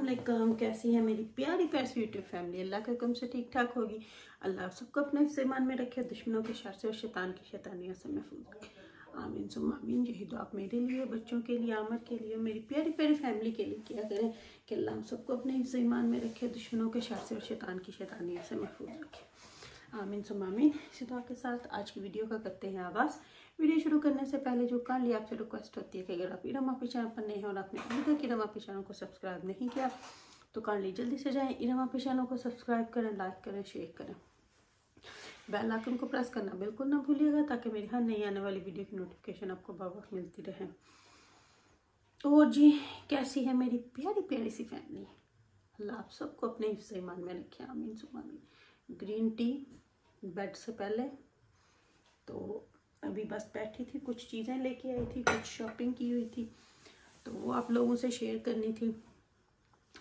अस्सलाम, कैसी है मेरी प्यारी प्यारी यूट्यूब फैमिली। अल्लाह के हुक्म से ठीक ठाक होगी। अल्लाह सबको अपने ईमान में रखे, दुश्मनों के शर से और शैतान की शैतानियों से महफूज रखे। आमीन सुम्मा आमीन। यही दुआ आप मेरे लिए, बच्चों के लिए, आमर के लिए, मेरी प्यारी प्यारी फैमिली के लिए किया करें कि अल्लाह हम सबको अपने ईमान में रखे, दुश्मनों के शर से और शैतान की शैतानियों से महफूज रखे। आमीन सुम्मा आमीन। इसी दुआ के साथ आज की वीडियो का करते हैं आगाज़। वीडियो शुरू करने से पहले जो काइंडली आपसे रिक्वेस्ट होती है कि अगर आप इरम ऑफिस चैनल पर नए हैं और आपने अभी तक इरम ऑफिस चैनल को सब्सक्राइब नहीं किया तो काइंडली जल्दी से जाएं, इरम ऑफिस चैनल को सब्सक्राइब करें, लाइक करें, शेयर करें, बेल आइकन को प्रेस करना बिल्कुल ना भूलिएगा ताकि मेरी हर नई आने वाली वीडियो की नोटिफिकेशन आपको बर-वक्त मिलती रहे। तो जी, कैसी है मेरी प्यारी प्यारी सी फैमिली। अल्लाह आप सबको अपने हिफ्ज़ ईमान में रखे। आमीन सुम्मा आमीन। ग्रीन टी बेड से पहले तो अभी बस बैठी थी, कुछ चीज़ें लेके आई थी, कुछ शॉपिंग की हुई थी तो वो आप लोगों से शेयर करनी थी।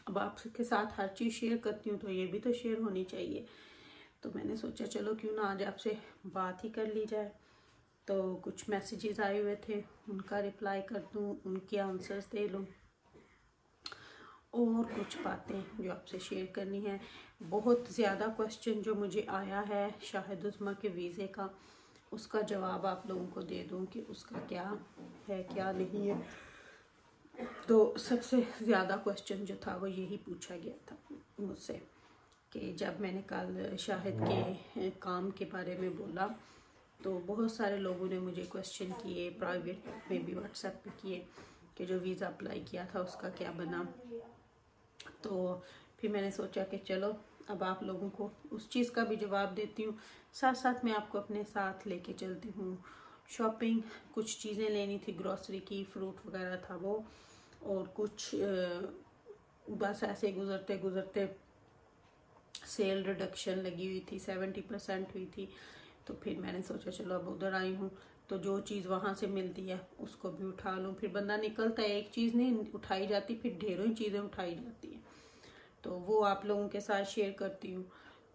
अब आपके साथ हर चीज़ शेयर करती हूँ तो ये भी तो शेयर होनी चाहिए। तो मैंने सोचा चलो क्यों ना आज आपसे बात ही कर ली जाए। तो कुछ मैसेजेस आए हुए थे, उनका रिप्लाई कर दूँ, उनके आंसर्स दे लूँ और कुछ बातें जो आपसे शेयर करनी है। बहुत ज़्यादा क्वेश्चन जो मुझे आया है शाहिद उस्मा के वीज़े का, उसका जवाब आप लोगों को दे दूं कि उसका क्या है क्या नहीं है। तो सबसे ज़्यादा क्वेश्चन जो था वो यही पूछा गया था मुझसे कि जब मैंने कल शाहिद के काम के बारे में बोला तो बहुत सारे लोगों ने मुझे क्वेश्चन किए, प्राइवेट में भी व्हाट्सएप पे किए कि जो वीज़ा अप्लाई किया था उसका क्या बना। तो फिर मैंने सोचा कि चलो अब आप लोगों को उस चीज़ का भी जवाब देती हूँ, साथ साथ मैं आपको अपने साथ लेके चलती हूँ। शॉपिंग कुछ चीज़ें लेनी थी, ग्रॉसरी की, फ्रूट वगैरह था वो, और कुछ बस ऐसे गुज़रते गुज़रते सेल रिडक्शन लगी हुई थी, 70% हुई थी। तो फिर मैंने सोचा चलो अब उधर आई हूँ तो जो चीज़ वहाँ से मिलती है उसको भी उठा लूँ। फिर बंदा निकलता है, एक चीज़ नहीं उठाई जाती, फिर ढेरों ही चीज़ें उठाई जाती हैं। तो वो आप लोगों के साथ शेयर करती हूँ।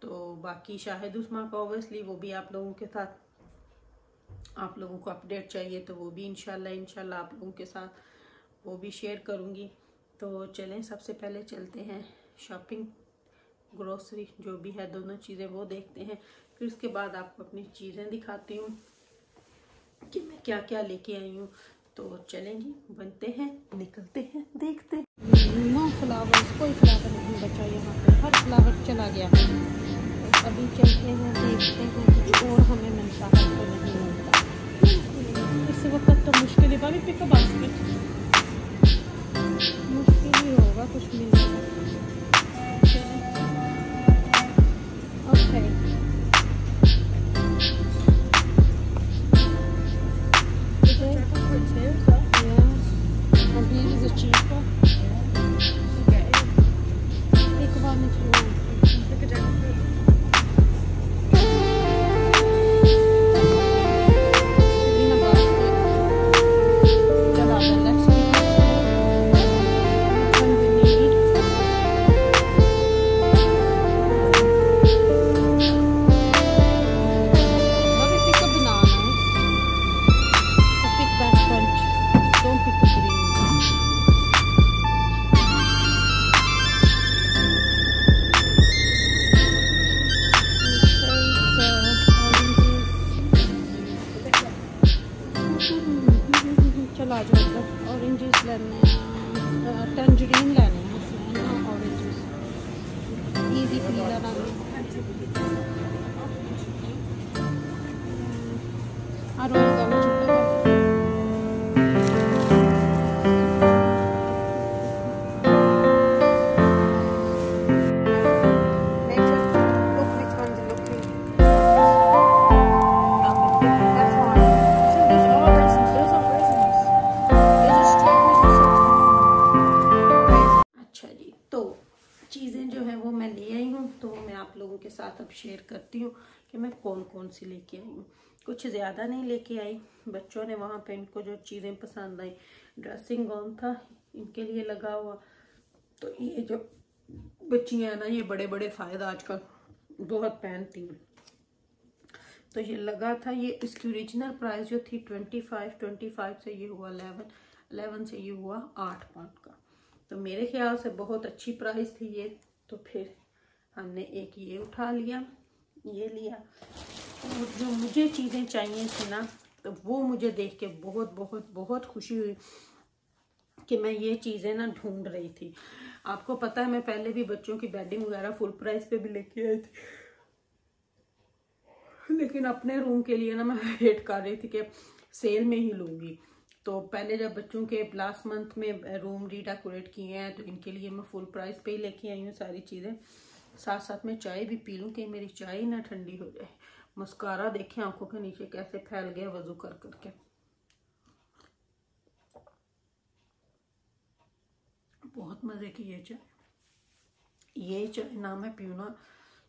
तो बाकी शाहिद उस्मा का ऑब्वियसली वो भी आप लोगों के साथ, आप लोगों को अपडेट चाहिए तो वो भी इंशाल्लाह आप लोगों के साथ वो भी शेयर करूँगी। तो चलें सबसे पहले चलते हैं शॉपिंग, ग्रोसरी जो भी है दोनों चीज़ें वो देखते हैं। फिर उसके बाद आपको अपनी चीज़ें दिखाती हूँ कि मैं क्या क्या लेके आई हूँ। तो चलें जी, बनते हैं, निकलते हैं, देखते हैं। नो फ्लावर्स, कोई फ्लावर नहीं बचा यहाँ पे, हर फ्लावर चला गया। तो अभी चलते हैं, देखते हैं कुछ और हमें मिलता है तो नहीं मिलता। इस वक्त तो मुश्किल है भाभी, पिकअप बास्केट मुश्किल ही होगा कुछ मिलना। ओके चला जाएगा। ऑरेंजेस लेने हैं, टंजरीन लेने हैं, इसमें ना ऑरेंजेस इजी पीला रंग चीज़ें जो है वो मैं ले आई हूँ। तो मैं आप लोगों के साथ अब शेयर करती हूँ कि मैं कौन कौन सी लेके आई हूँ। कुछ ज़्यादा नहीं लेके आई, बच्चों ने वहाँ पे इनको जो चीज़ें पसंद आई, ड्रेसिंग गाउन था इनके लिए लगा हुआ। तो ये जो बच्चियाँ हैं ना, ये बड़े बड़े फ़ायदा आजकल बहुत पहनती हैं। तो ये लगा था, ये इसकी ओरिजिनल प्राइस जो थी 25 से ये हुआ 11 से ये हुआ 8 पाउंड का। तो तो मेरे ख्याल से बहुत अच्छी प्राइस थी ये। तो फिर हमने एक ये उठा लिया, ये लिया। और जो मुझे चीज़ें चाहिए थी ना, तो वो मुझे देख के बहुत बहुत बहुत खुशी हुई कि मैं ये चीज़ें ना ढूंढ रही थी। आपको पता है मैं पहले भी बच्चों की बेडिंग वगैरह फुल प्राइस पे भी लेके आई थी, लेकिन अपने रूम के लिए ना मैं वेट कर रही थी कि सेल में ही लूँगी। तो पहले जब बच्चों के लास्ट मंथ में रूम रीडेकोरेट किए हैं, तो इनके लिए मैं फुल प्राइस पे ही लेके आई हूँ सारी चीज़ें। साथ साथ में चाय भी पी लूँ कि मेरी चाय ना ठंडी हो जाए। मस्कारा देखें आंखों के नीचे कैसे फैल गया वजू कर करके। बहुत मज़े की ये चाय ना मैं पीऊँ ना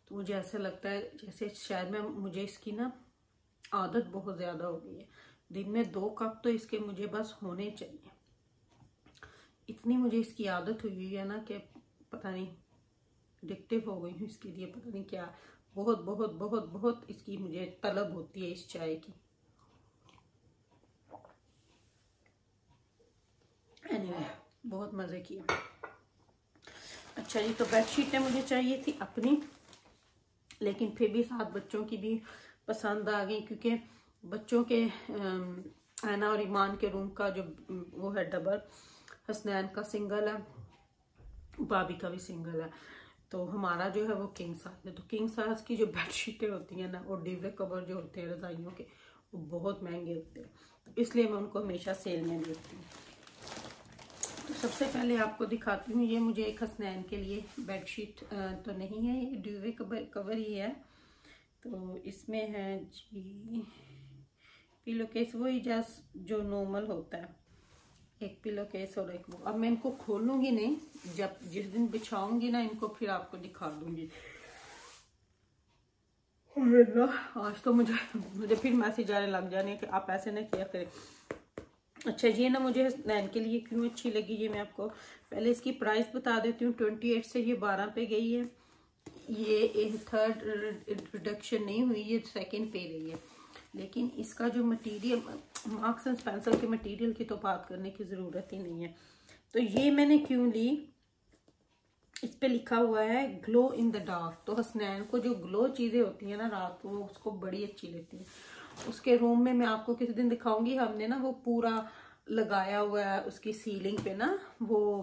तो मुझे ऐसा लगता है जैसे शायद मुझे इसकी ना आदत बहुत ज़्यादा हो गई है। दिन में 2 कप तो इसके मुझे बस होने चाहिए। इतनी मुझे इसकी आदत हुई है ना कि पता नहीं एडिक्टिव हो गई हूँ इसके लिए, पता नहीं क्या। बहुत बहुत बहुत बहुत इसकी मुझे तलब होती है इस चाय की। एनीवे बहुत मज़े किया। अच्छा जी, तो बेडशीटें मुझे चाहिए थी अपनी, लेकिन फिर भी साथ बच्चों की भी पसंद आ गई, क्योंकि बच्चों के ऐना और ईमान के रूम का जो वो है डबल, हसनैन का सिंगल है, भाभी का भी सिंगल है। तो हमारा जो है वो किंग साइज है। तो किंग साइज की जो बेडशीटें होती हैं ना, और डिवे कवर जो होते हैं रजाइयों के, वो बहुत महंगे होते हैं। तो इसलिए मैं उनको हमेशा सेल में देखती हूँ। तो सबसे पहले आपको दिखाती हूँ, ये मुझे एक हसनैन के लिए बेडशीट तो नहीं है, ये डिवे कवर ही है। तो इसमें है जी पिलो केस, वही जैसे जो नॉर्मल होता है, एक पिलो केस और एक वो। अब मैं इनको खोलूंगी नहीं, जब जिस दिन बिछाऊंगी ना इनको फिर आपको दिखा दूंगी। आज तो मुझे फिर मैसेज आने लग जाने कि आप ऐसे ना किया करें। अच्छा ये ना मुझे नैन के लिए क्यों अच्छी लगी, ये मैं आपको पहले इसकी प्राइस बता देती हूँ। 28 से ये 12 पे गई है। ये थर्ड रिडक्शन नहीं हुई, ये सेकंड पे रही है। लेकिन इसका जो मटेरियल, मार्क्स एंड स्पेंसर के मटेरियल की तो बात करने की ज़रूरत ही नहीं है। तो ये मैंने क्यों ली, इस पे लिखा हुआ है ग्लो इन द डार्क। तो हसनैन को जो ग्लो चीज़ें होती हैं ना रात को, वो उसको बड़ी अच्छी लगती है। उसके रूम में मैं आपको किसी दिन दिखाऊंगी, हमने ना वो पूरा लगाया हुआ है उसकी सीलिंग पे ना, वो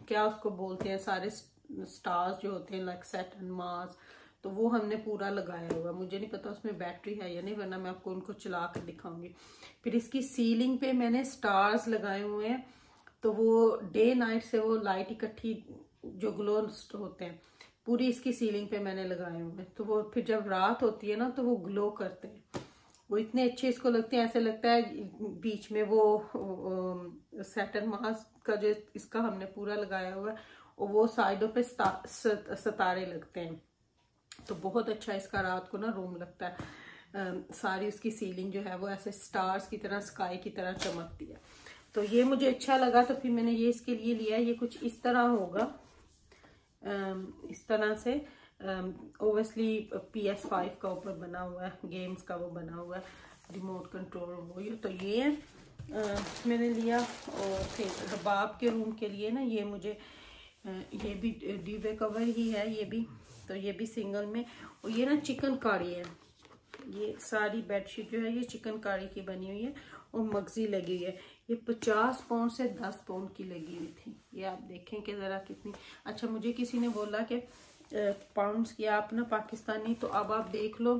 क्या उसको बोलते हैं, सारे स्टार्स जो होते हैं लाइक सैटर्न, मार्स, तो वो हमने पूरा लगाया हुआ। मुझे नहीं पता उसमें बैटरी है या नहीं, वरना मैं आपको उनको चला कर दिखाऊंगी। फिर इसकी सीलिंग पे मैंने स्टार्स लगाए हुए हैं, तो वो डे नाइट से वो लाइट इकट्ठी जो ग्लो होते हैं पूरी इसकी सीलिंग पे मैंने लगाए हुए हैं। तो वो फिर जब रात होती है ना तो वो ग्लो करते हैं, वो इतने अच्छे इसको लगते हैं, ऐसे लगता है बीच में वो सैटर्न मास का जो इसका हमने पूरा लगाया हुआ है, और वो साइडों पे सितारे लगते हैं। तो बहुत अच्छा इसका रात को ना रूम लगता है। सारी उसकी सीलिंग जो है वो ऐसे स्टार्स की तरह, स्काई की तरह चमकती है। तो ये मुझे अच्छा लगा, तो फिर मैंने ये इसके लिए लिया। ये कुछ इस तरह होगा, इस तरह से ओबियसली PS5 का ऊपर बना हुआ है, गेम्स का वो बना हुआ है, रिमोट कंट्रोल वो। ये तो ये मैंने लिया। और फिर रबाब के रूम के लिए ना ये मुझे ये भी डिवे कवर ही है ये भी, तो ये भी सिंगल में। और ये ना चिकनकारी है, ये सारी बेडशीट जो है ये चिकनकारी की बनी हुई है और मगजी लगी हुई है। ये 50 पाउंड से 10 पाउंड की लगी हुई थी। ये आप देखें कि ज़रा कितनी। अच्छा मुझे किसी ने बोला कि पाउंड्स की आप ना पाकिस्तानी, तो अब आप देख लो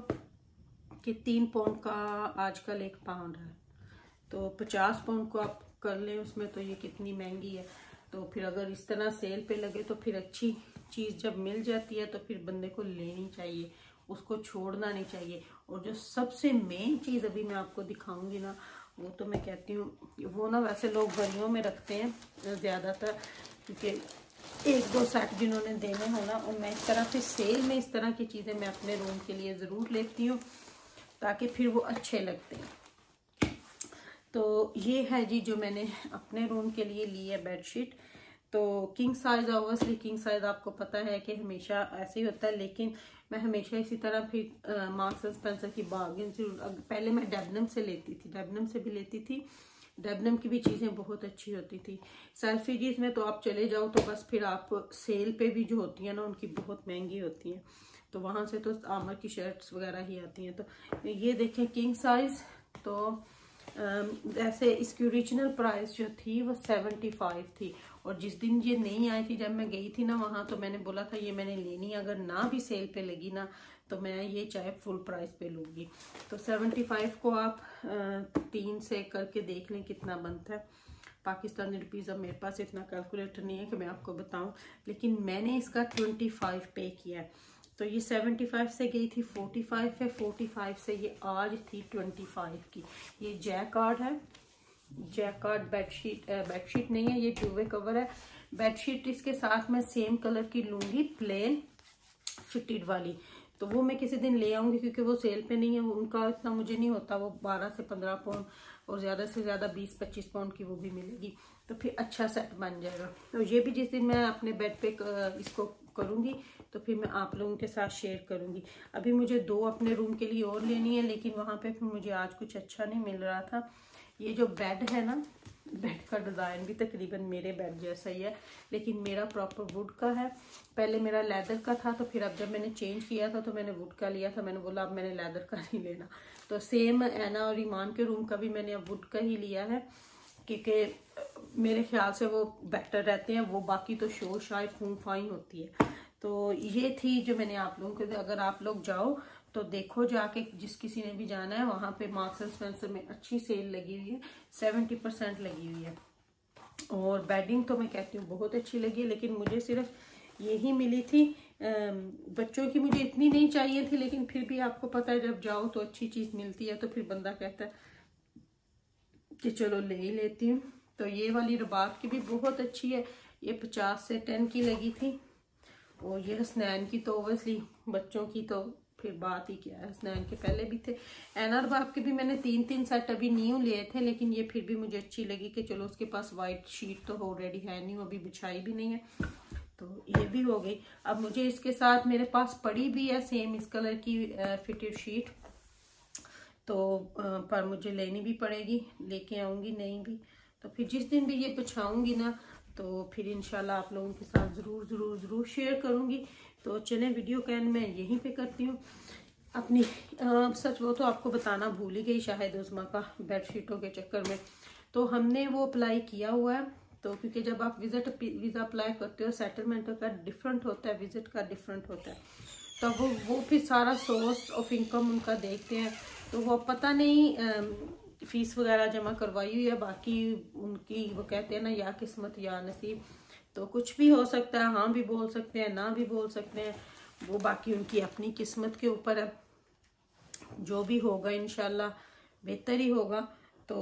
कि 3 पाउंड का आजकल 1 पाउंड है, तो 50 पाउंड को आप कर लें उसमें, तो ये कितनी महंगी है। तो फिर अगर इस तरह सेल पे लगे तो फिर अच्छी चीज़ जब मिल जाती है तो फिर बंदे को लेनी चाहिए, उसको छोड़ना नहीं चाहिए। और जो सबसे मेन चीज़ अभी मैं आपको दिखाऊंगी ना, वो तो मैं कहती हूँ वो ना वैसे लोग घड़ियों में रखते हैं ज़्यादातर, क्योंकि 1-2 सेट जिन्होंने देने हो ना, और मैं इस तरह से सेल में इस तरह की चीज़ें मैं अपने रूम के लिए ज़रूर लेती हूँ, ताकि फिर वो अच्छे लगते हैं। तो ये है जी जो मैंने अपने रूम के लिए ली है बेडशीट। तो king size, obviously king size आपको पता है कि हमेशा ऐसे ही होता है, लेकिन मैं हमेशा इसी तरह फिर मार्क्स एंड स्पेंसर की बार्गेन जरूर, पहले मैं डेबनम से लेती थी, डेबनम से भी लेती थी, डेबनम की भी चीज़ें बहुत अच्छी होती थी। सेल्फिडीज में तो आप चले जाओ तो बस फिर आप सेल पे भी जो होती है ना उनकी बहुत महंगी होती हैं, तो वहाँ से तो आमर की शर्ट्स वगैरह ही आती हैं। तो ये देखें किंग साइज, तो ऐसे इसकी ओरिजिनल प्राइस जो थी वो 75 थी, और जिस दिन ये नहीं आई थी, जब मैं गई थी ना वहाँ, तो मैंने बोला था ये मैंने लेनी है, अगर ना भी सेल पे लगी ना तो मैं ये चाहे फुल प्राइस पे लूँगी। तो 75 को आप 3 से करके देख लें कितना बनता है पाकिस्तानी रुपीज़। अब मेरे पास इतना कैलकुलेटर नहीं है कि मैं आपको बताऊँ, लेकिन मैंने इसका 25 पे किया है। तो ये 75 से गई थी 45 है, 45 से ये आज थी 25 की। ये जैकार्ड है, जैकार्ड बेडशीट नहीं है, ये ट्यूवे कवर है। बेडशीट इसके साथ मैं सेम कलर की लूँगी, प्लेन फिटेड वाली, तो वो मैं किसी दिन ले आऊँगी क्योंकि वो सेल पे नहीं है, वो उनका इतना मुझे नहीं होता, वो 12 से 15 पाउंड और ज़्यादा से ज़्यादा 20-25 पाउंड की वो भी मिलेगी, तो फिर अच्छा सेट बन जाएगा। तो ये भी जिस दिन मैं अपने बेड पे इसको करूँगी तो फिर मैं आप लोगों के साथ शेयर करूँगी। अभी मुझे 2 अपने रूम के लिए और लेनी है, लेकिन वहाँ पे फिर मुझे आज कुछ अच्छा नहीं मिल रहा था। ये जो बेड है ना, बेड का डिज़ाइन भी तकरीबन मेरे बेड जैसा ही है, लेकिन मेरा प्रॉपर वुड का है। पहले मेरा लेदर का था, तो फिर अब जब मैंने चेंज किया था तो मैंने वुड का लिया था। मैंने बोला अब मैंने लेदर का नहीं लेना, तो सेम ऐना और ईमान के रूम का भी मैंने अब वुड का ही लिया है, क्योंकि मेरे ख्याल से वो बेटर रहते हैं। वो बाकी तो शो शायद फूं फाई होती है। तो ये थी जो मैंने आप लोगों को, अगर आप लोग जाओ तो देखो जाके, जिस किसी ने भी जाना है वहाँ पे मार्क्स एंड स्पेंसर में अच्छी सेल लगी हुई है, 70% लगी हुई है। और बेडिंग तो मैं कहती हूँ बहुत अच्छी लगी है, लेकिन मुझे सिर्फ यही मिली थी। बच्चों की मुझे इतनी नहीं चाहिए थी, लेकिन फिर भी आपको पता है जब जाओ तो अच्छी चीज़ मिलती है, तो फिर बंदा कहता है कि चलो ले ही लेती हूँ। तो ये वाली रबाब की भी बहुत अच्छी है, ये 50 से 10 की लगी थी। और ये हसनैन की तो ओबियसली, बच्चों की तो फिर बात ही क्या है, हसनैन के पहले भी थे। एनआर बाब के भी मैंने 3 सेट अभी न्यू लिए थे, लेकिन ये फिर भी मुझे अच्छी लगी कि चलो उसके पास वाइट शीट तो ऑलरेडी है नहीं, अभी बिछाई भी नहीं है, तो ये भी हो गई। अब मुझे इसके साथ मेरे पास पड़ी भी है सेम इस कलर की फिटेड शीट, तो पर मुझे लेनी भी पड़ेगी, लेके आऊँगी नहीं भी। तो फिर जिस दिन भी ये बिछाऊँगी ना, तो फिर इंशाल्लाह आप लोगों के साथ ज़रूर शेयर करूँगी। तो चलें, वीडियो कैन मैं यहीं पे करती हूँ अपनी। सच वो तो आपको बताना भूल ही गई, शाहिद उस्मा का बेडशीटों के चक्कर में। तो हमने वो अप्लाई किया हुआ है, तो क्योंकि जब आप वीज़ा अप्लाई करते हो, सेटलमेंट का डिफरेंट होता है, विजिट का डिफरेंट होता है, तो वो फिर सारा सोर्स ऑफ इनकम उनका देखते हैं। तो वो पता नहीं फीस वगैरह जमा करवाई हुई है, बाकी उनकी वो कहते हैं ना, या किस्मत या नसीब, तो कुछ भी हो सकता है, हाँ भी बोल सकते हैं, ना भी बोल सकते हैं, वो बाकी उनकी अपनी किस्मत के ऊपर है। जो भी होगा इंशाल्लाह बेहतर ही होगा। तो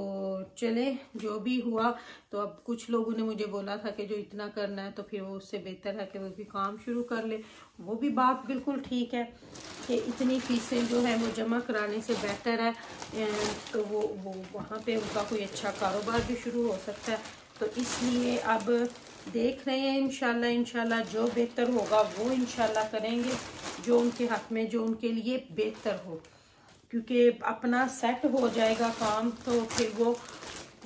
चले, जो भी हुआ, तो अब कुछ लोगों ने मुझे बोला था कि जो इतना करना है तो फिर वो उससे बेहतर है कि वो भी काम शुरू कर ले। वो भी बात बिल्कुल ठीक है कि इतनी फीसें जो है वो जमा कराने से बेहतर है, तो वो वहाँ पे उनका कोई अच्छा कारोबार भी शुरू हो सकता है। तो इसलिए अब देख रहे हैं, इंशाल्लाह जो बेहतर होगा वो इंशाल्लाह करेंगे, जो उनके हक में, जो उनके लिए बेहतर हो, क्योंकि अपना सेट हो जाएगा काम, तो फिर वो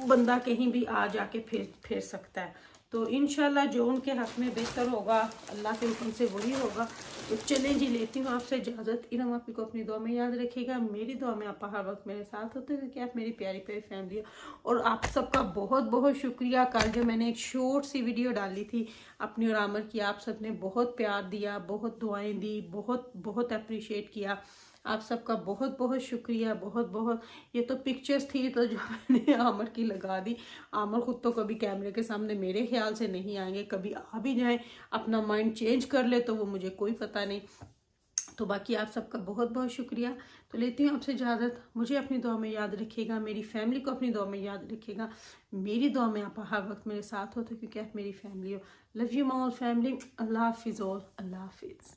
बंदा कहीं भी आ जाके फिर सकता है। तो इंशाल्लाह जो उनके हक में बेहतर होगा, अल्लाह के हुक्म से वही होगा। तो चलें जी, लेती हूँ आपसे इजाज़त। इरम आपी को अपनी दुआ में याद रखिएगा, मेरी दुआ में आप हर वक्त मेरे साथ होते हैं, क्योंकि आप मेरी प्यारी प्यारी फैमिली हो। और आप सबका बहुत बहुत शुक्रिया। कल जो मैंने एक शॉर्ट सी वीडियो डाली थी अपनी और आमर की, आप सब ने बहुत प्यार दिया, बहुत दुआएँ दी, बहुत बहुत अप्रिशिएट किया। आप सबका बहुत बहुत शुक्रिया, बहुत बहुत। ये तो पिक्चर्स थी तो जो मैंने आमर की लगा दी। आमर खुद तो कभी कैमरे के सामने मेरे ख्याल से नहीं आएंगे, कभी आ भी जाएं, अपना माइंड चेंज कर ले तो वो मुझे कोई पता नहीं। तो बाकी आप सबका बहुत बहुत शुक्रिया। तो लेती हूँ आपसे इजाज़त। मुझे अपनी दुआ में याद रखिएगा, मेरी फैमिली को अपनी दुआ में याद रखिएगा। मेरी दुआ में आप हर वक्त मेरे साथ होते, क्योंकि आप मेरी फैमिली हो। Love you my family. Allah हाफिज़ और अल्लाह हाफिज़।